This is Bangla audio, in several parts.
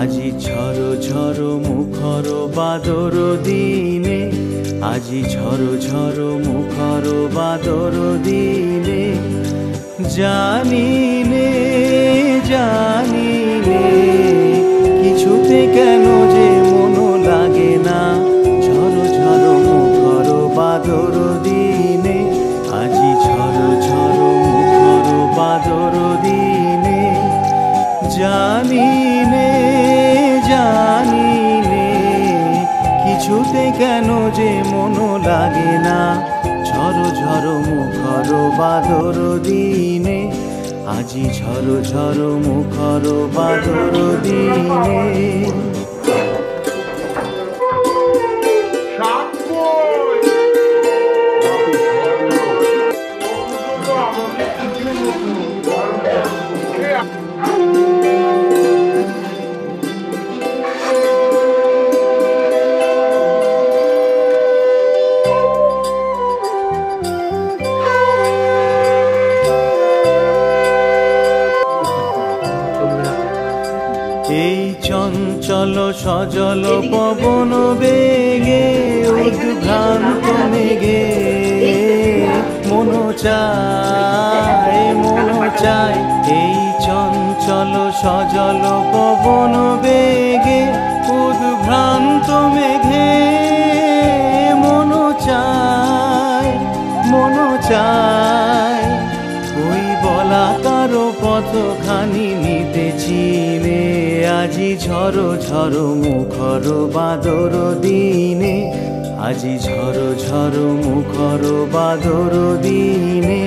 আজি ঝড় ঝড় মুখর বাদর দিনে, আজি ঝড় ঝড় মুখর বাদর দিনে, জানিনে জানিনে কিছুতে কেন যে মন লাগে না। ঝড় ঝড় মুখর বাদর দিনে, আজি ঝড় ঝড় মুখর বাদর দিনে, জানিনে জানিনে কিছুতে কেন যে মন লাগে না। ঝড় ঝড় মুখর বাদর দিনে, আজি ঝড় ঝড় মুখর বাদর দিনে। এই চঞ্চল সজল পবন বেগে, উদ্ভ্রান্ত মেঘে মন চায় মন চায়। এই চঞ্চল সজল পবন বেগে, উদ্ভ্রান্ত মেঘে মন চায় মন চায়। ওই বলা কারো পথখানি নিতেছি রে, আজি ঝড় ঝড় মুখর বাদর দিনে, আজি ঝড় ঝড় মুখর বাদর দিনে।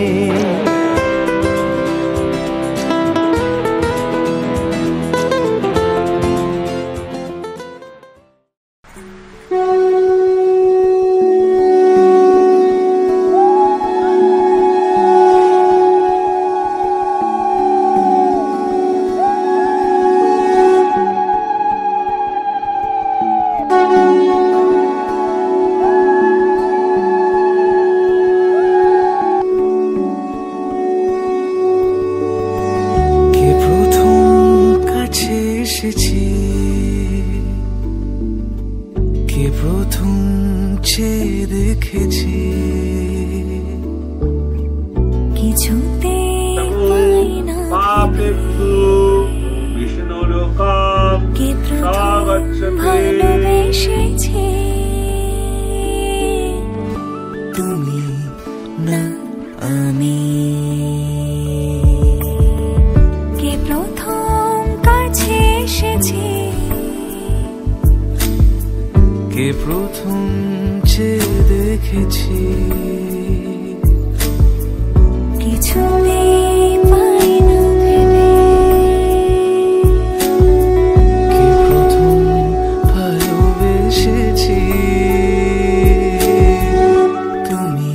কে প্রথম চেয়ে দেখেছি, কিছুতে পাই না কে প্রথম ভালোবেসেছে, তুমি না আমি। কে প্রথম কাছে এসেছে, কে প্রথম চেয়ে দেখেছি, কিছুতে পাই না ভেবে, কে প্রথম ভালোবেসেছি, তুমি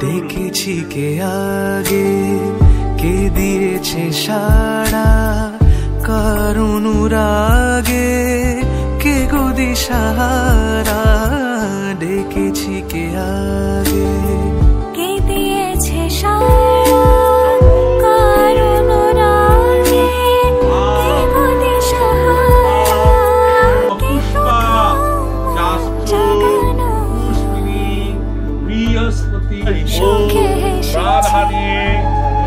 দেখেছি কে আগে, কে দিয়েছে সাড়া, কার অনুরাগে কে গো দিশাহারা। দেখেছি কে আগে, কে দিয়েছে সাড়া, কার অনুরাগে কে গো দিশাহারা। কে জাগানো সুখে রাধানী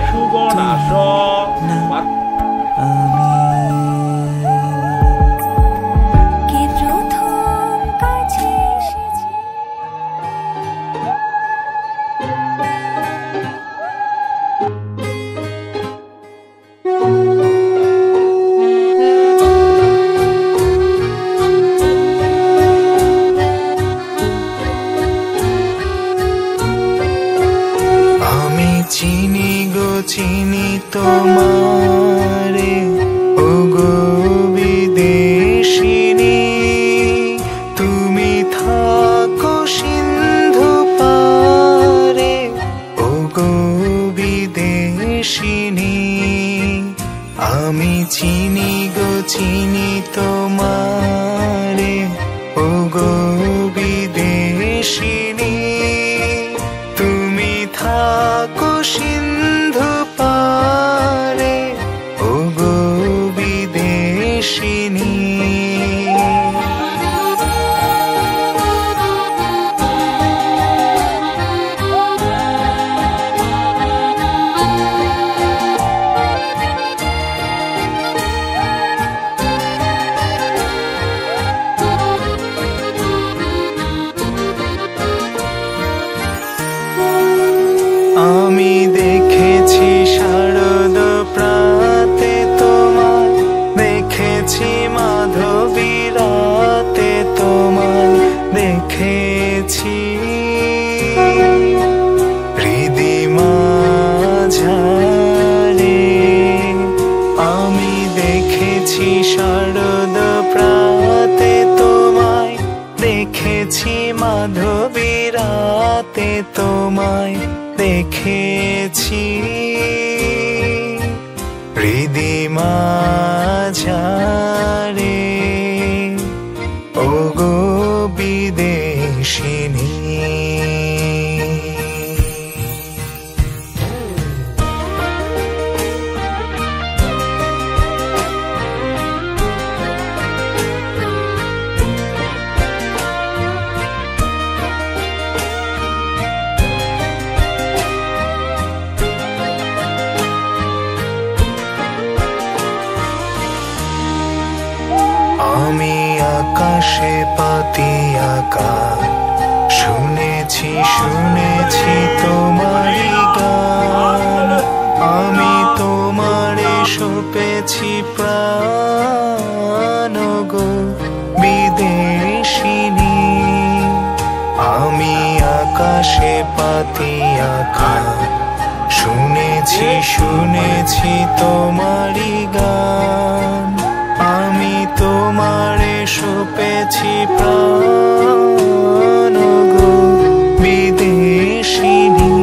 সুবনাশ কে প্রথম কাছে এসেছে। আমি চিনি গো চিনি তোমারে, ও চিনি, আমি চিনি গো চিনি তোমারে, ও গো বিদেশিনী। তুমি থাকো সিন্ধু পারে, ও গো বিদেশিনী। আমি দেখেছি শারদ প্রাতে তোমায়, দেখেছি মাধবী রাতে তোমায়, দেখেছি হৃদি মাঝারে। আমি দেখেছি শারদ প্রাতে তোমায়, দেখেছি মাধবী রাতে তোমায়, দেখেছি হৃদি মাঝারে, ও গো বিদেশিনী। আমি আকাশে পাতি আঁকা, শুনেছি শুনেছি তোমারই গান। আমি তোমারে সঁপেছি প্রাণ, গো বিদেশিনী। আমি আকাশে পাতি আঁকা, শুনেছি শুনেছি তোমারই গান। আমি তোমারে সঁপেছি প্রাণ, গো বিদেশিনী।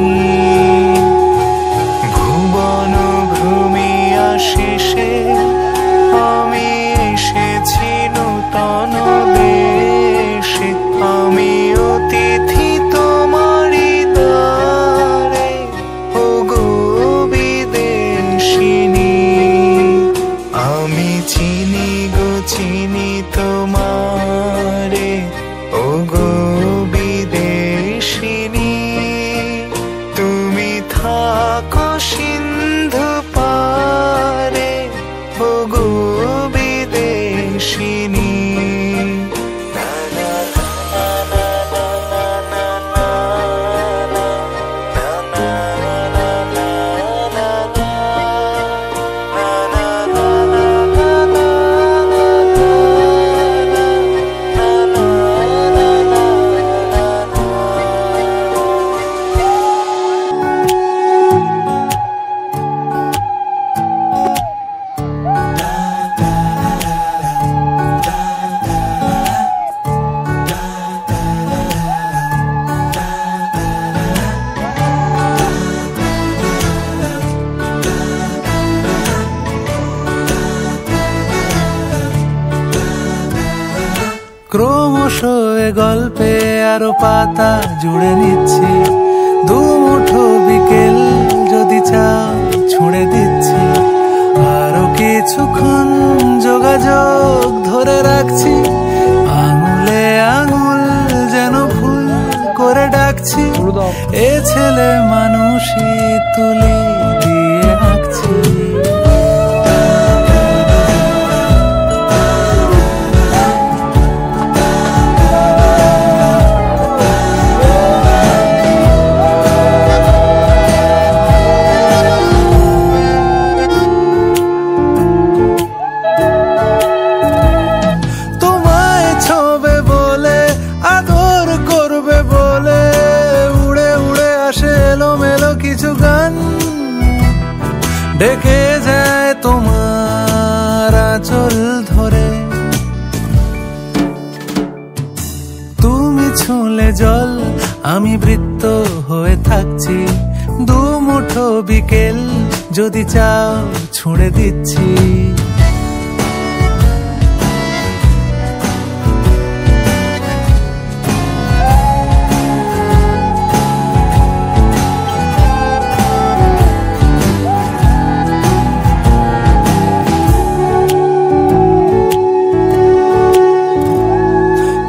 ভুবন ভ্রমিয়া শেষে আমি এসেছি নূতন দেশে। আমি অতিথি তোমারই দ্বারে, ও গো বিদেশিনী। আমি চিনি গো চিনি তোমারে, ও গো বিদেশিনী। তুমি থাকো সিন্ধু পারে, ও গো বিদেশিনী। ক্রমশ এ গল্পে আরো পাতা জুড়ে নিচ্ছি, দুমুঠো বিকেল যদি চাও ছুঁড়ে দিচ্ছি। আরো কিছুক্ষণ যোগাযোগ ধরে রাখছি, আঙুলে আঙুল যেন ভুল করে ডাকছি। এ ছেলে মানুষই তুলি দিয়ে আঁকছি। ডেকে যায় তোমার আঁচল ধরে, তুমি ছুঁলে জল আমি বৃত্ত হয়ে থাকছি। দুমুঠো বিকেল যদি চাও ছুঁড়ে দিচ্ছি।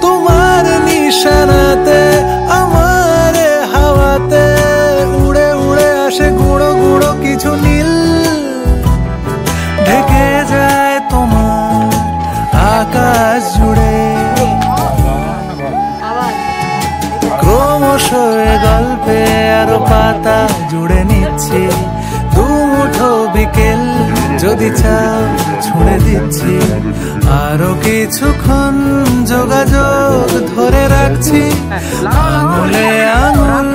তোমার নিশানাতে আমার হাওয়াতে উড়ে উড়ে আসে গুঁড়ো গুঁড়ো কিছু নীল, ঢেকে যায় তোমার আকাশ জুড়ে। ক্রমশ এ গল্পে আরো পাতা জুড়ে নিচ্ছি, দুমুঠো বিকেল যদি চাও ছুঁড়ে দিচ্ছি। আরো কিছুক্ষণ যোগাযোগ ধরে রাখছি, আঙুলে আঙুল